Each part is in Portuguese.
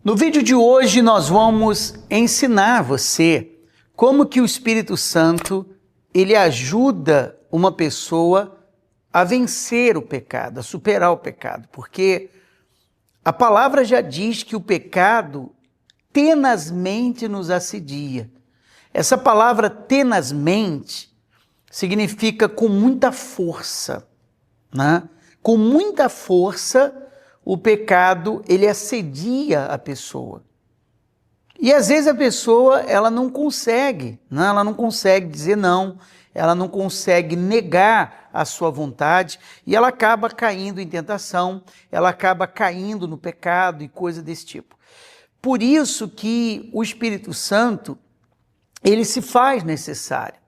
No vídeo de hoje nós vamos ensinar você como que o Espírito Santo ele ajuda uma pessoa a vencer o pecado, a superar o pecado, porque a palavra já diz que o pecado tenazmente nos assedia. Essa palavra tenazmente significa com muita força, né? Com muita força o pecado ele assedia a pessoa. E às vezes a pessoa ela não consegue, né? Ela não consegue dizer não, ela não consegue negar a sua vontade e ela acaba caindo em tentação, ela acaba caindo no pecado e coisa desse tipo. Por isso que o Espírito Santo, ele se faz necessário.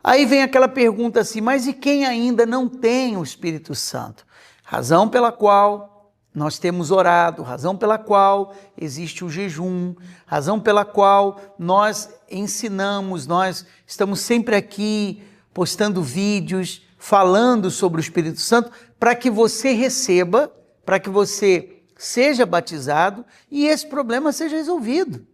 Aí vem aquela pergunta assim, mas e quem ainda não tem o Espírito Santo? Razão pela qual nós temos orado, razão pela qual existe o jejum, razão pela qual nós ensinamos, nós estamos sempre aqui postando vídeos, falando sobre o Espírito Santo, para que você receba, para que você seja batizado e esse problema seja resolvido.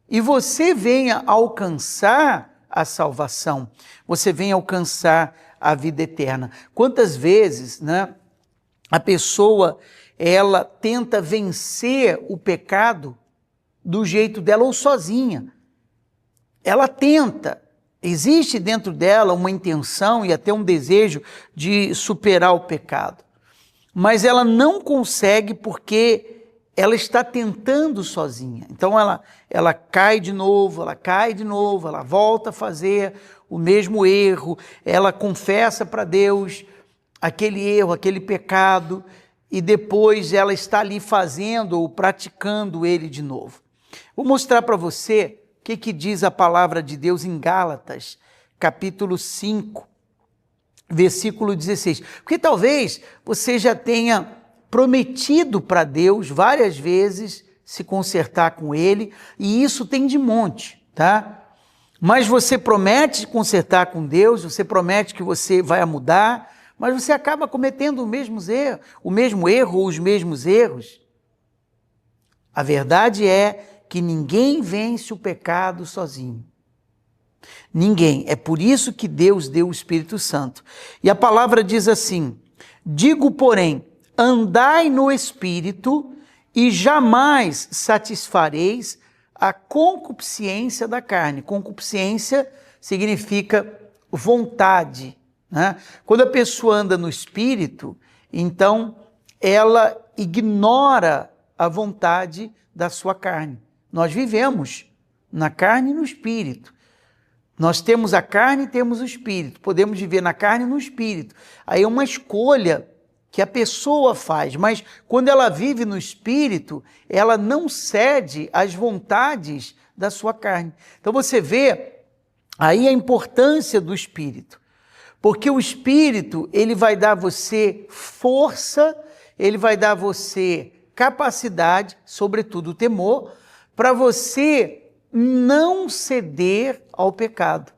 E você venha alcançar a salvação, você venha alcançar a vida eterna. Quantas vezes, né, a pessoa, ela tenta vencer o pecado do jeito dela ou sozinha. Ela tenta, existe dentro dela uma intenção e até um desejo de superar o pecado. Mas ela não consegue porque ela está tentando sozinha. Então ela cai de novo, ela volta a fazer o mesmo erro, ela confessa para Deus aquele erro, aquele pecado, e depois ela está ali fazendo ou praticando ele de novo. Vou mostrar para você o que diz a palavra de Deus em Gálatas, capítulo 5, versículo 16. Porque talvez você já tenha prometido para Deus várias vezes se consertar com Ele, e isso tem de monte, tá? Mas você promete consertar com Deus, você promete que você vai mudar, mas você acaba cometendo o mesmo erro ou os mesmos erros. A verdade é que ninguém vence o pecado sozinho. Ninguém. É por isso que Deus deu o Espírito Santo. E a palavra diz assim: digo, porém, andai no Espírito e jamais satisfareis a concupiscência da carne. Concupiscência significa vontade, né? Quando a pessoa anda no Espírito, então ela ignora a vontade da sua carne. Nós vivemos na carne e no Espírito. Nós temos a carne e temos o Espírito. Podemos viver na carne e no Espírito. Aí é uma escolha que a pessoa faz, mas quando ela vive no Espírito, ela não cede às vontades da sua carne. Então você vê aí a importância do Espírito, porque o Espírito, ele vai dar a você força, ele vai dar a você capacidade, sobretudo o temor, para você não ceder ao pecado.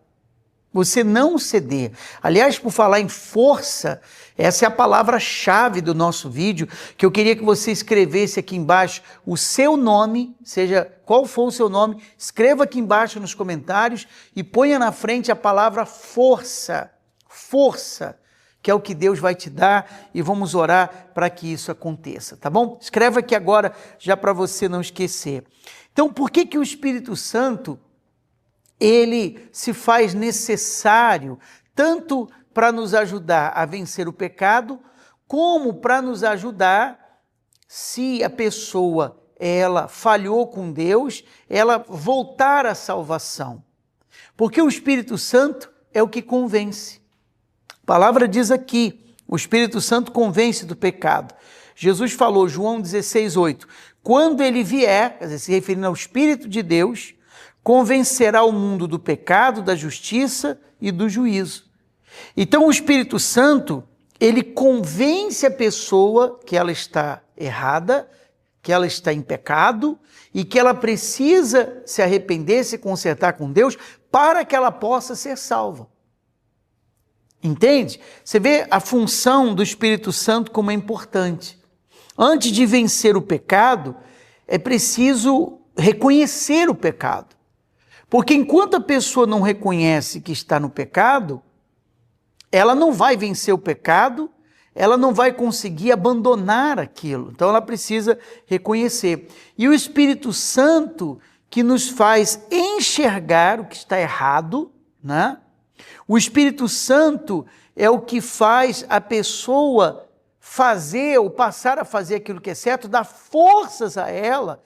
Você não ceder. Aliás, por falar em força, essa é a palavra-chave do nosso vídeo, que eu queria que você escrevesse aqui embaixo o seu nome, seja qual for o seu nome, escreva aqui embaixo nos comentários e ponha na frente a palavra força. Força, que é o que Deus vai te dar, e vamos orar para que isso aconteça, tá bom? Escreva aqui agora, já para você não esquecer. Então, por que o Espírito Santo ele se faz necessário tanto para nos ajudar a vencer o pecado, como para nos ajudar se a pessoa ela falhou com Deus, ela voltar à salvação. Porque o Espírito Santo é o que convence. A palavra diz aqui, o Espírito Santo convence do pecado. Jesus falou, João 16:8, quando ele vier, quer dizer, se referindo ao Espírito de Deus, convencerá o mundo do pecado, da justiça e do juízo. Então o Espírito Santo, ele convence a pessoa que ela está errada, que ela está em pecado e que ela precisa se arrepender, se consertar com Deus para que ela possa ser salva. Entende? Você vê a função do Espírito Santo como é importante. Antes de vencer o pecado, é preciso reconhecer o pecado. Porque enquanto a pessoa não reconhece que está no pecado, ela não vai vencer o pecado, ela não vai conseguir abandonar aquilo. Então ela precisa reconhecer. E o Espírito Santo que nos faz enxergar o que está errado, né? O Espírito Santo é o que faz a pessoa fazer ou passar a fazer aquilo que é certo, dá forças a ela,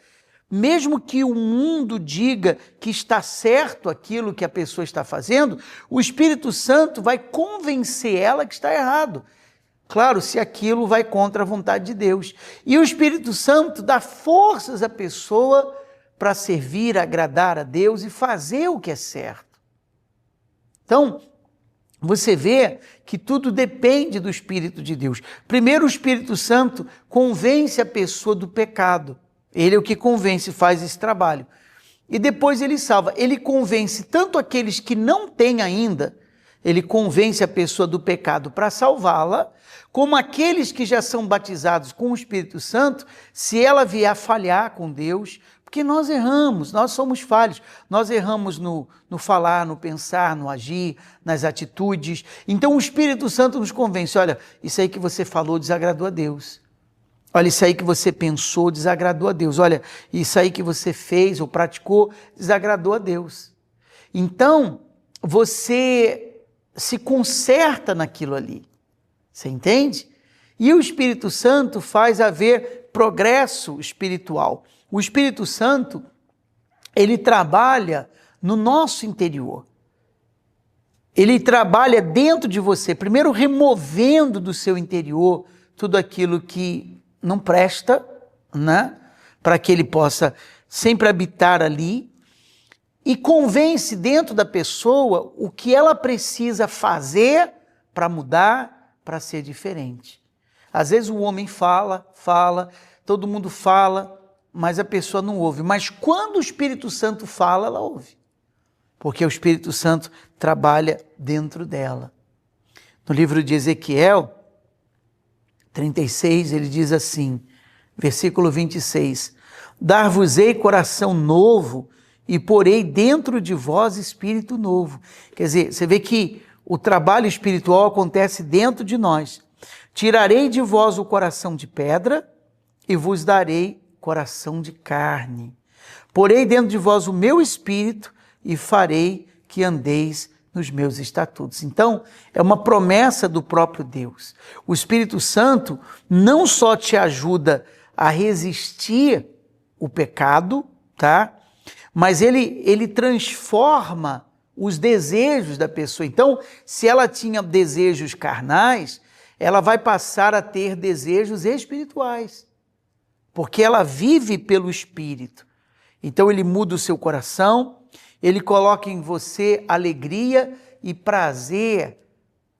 mesmo que o mundo diga que está certo aquilo que a pessoa está fazendo, o Espírito Santo vai convencer ela que está errado. Claro, se aquilo vai contra a vontade de Deus. E o Espírito Santo dá forças à pessoa para servir, agradar a Deus e fazer o que é certo. Então, você vê que tudo depende do Espírito de Deus. Primeiro, o Espírito Santo convence a pessoa do pecado. Ele é o que convence, faz esse trabalho. E depois ele salva. Ele convence tanto aqueles que não têm ainda, ele convence a pessoa do pecado para salvá-la, como aqueles que já são batizados com o Espírito Santo, se ela vier a falhar com Deus, porque nós erramos, nós somos falhos, nós erramos no falar, no pensar, no agir, nas atitudes. Então o Espírito Santo nos convence, olha, isso aí que você falou desagradou a Deus. Olha, isso aí que você pensou desagradou a Deus. Olha, isso aí que você fez ou praticou desagradou a Deus. Então, você se conserta naquilo ali. Você entende? E o Espírito Santo faz haver progresso espiritual. O Espírito Santo, ele trabalha no nosso interior. Ele trabalha dentro de você, primeiro removendo do seu interior tudo aquilo que não presta, né? Para que ele possa sempre habitar ali, e convence dentro da pessoa o que ela precisa fazer para mudar, para ser diferente. Às vezes o homem fala, todo mundo fala, mas a pessoa não ouve. Mas quando o Espírito Santo fala, ela ouve. Porque o Espírito Santo trabalha dentro dela. No livro de Ezequiel 36, ele diz assim, versículo 26, dar-vos-ei coração novo e porei dentro de vós espírito novo. Quer dizer, você vê que o trabalho espiritual acontece dentro de nós. Tirarei de vós o coração de pedra e vos darei coração de carne. Porei dentro de vós o meu espírito e farei que andeis nos meus estatutos. Então, é uma promessa do próprio Deus. O Espírito Santo não só te ajuda a resistir o pecado, tá? Mas ele transforma os desejos da pessoa. Então, se ela tinha desejos carnais, ela vai passar a ter desejos espirituais, porque ela vive pelo Espírito. Então, ele muda o seu coração, ele coloca em você alegria e prazer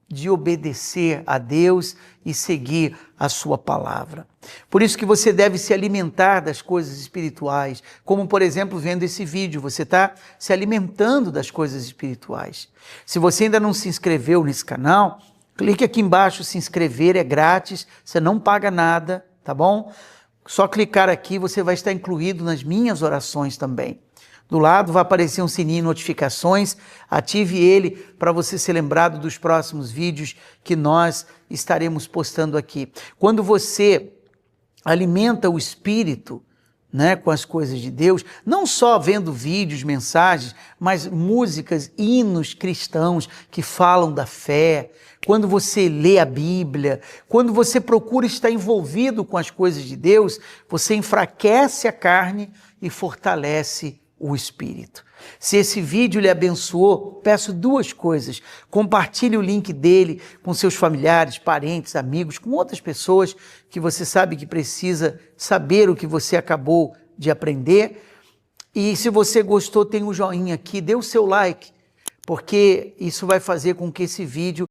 de obedecer a Deus e seguir a sua palavra. Por isso que você deve se alimentar das coisas espirituais, como por exemplo vendo esse vídeo, você está se alimentando das coisas espirituais. Se você ainda não se inscreveu nesse canal, clique aqui embaixo, se inscrever, é grátis, você não paga nada, tá bom? Só clicar aqui, você vai estar incluído nas minhas orações também. Do lado vai aparecer um sininho de notificações, ative ele para você ser lembrado dos próximos vídeos que nós estaremos postando aqui. Quando você alimenta o espírito, né, com as coisas de Deus, não só vendo vídeos, mensagens, mas músicas, hinos cristãos que falam da fé, quando você lê a Bíblia, quando você procura estar envolvido com as coisas de Deus, você enfraquece a carne e fortalece o Espírito. Se esse vídeo lhe abençoou, peço duas coisas. Compartilhe o link dele com seus familiares, parentes, amigos, com outras pessoas que você sabe que precisa saber o que você acabou de aprender. E se você gostou, tem um joinha aqui, dê o seu like, porque isso vai fazer com que esse vídeo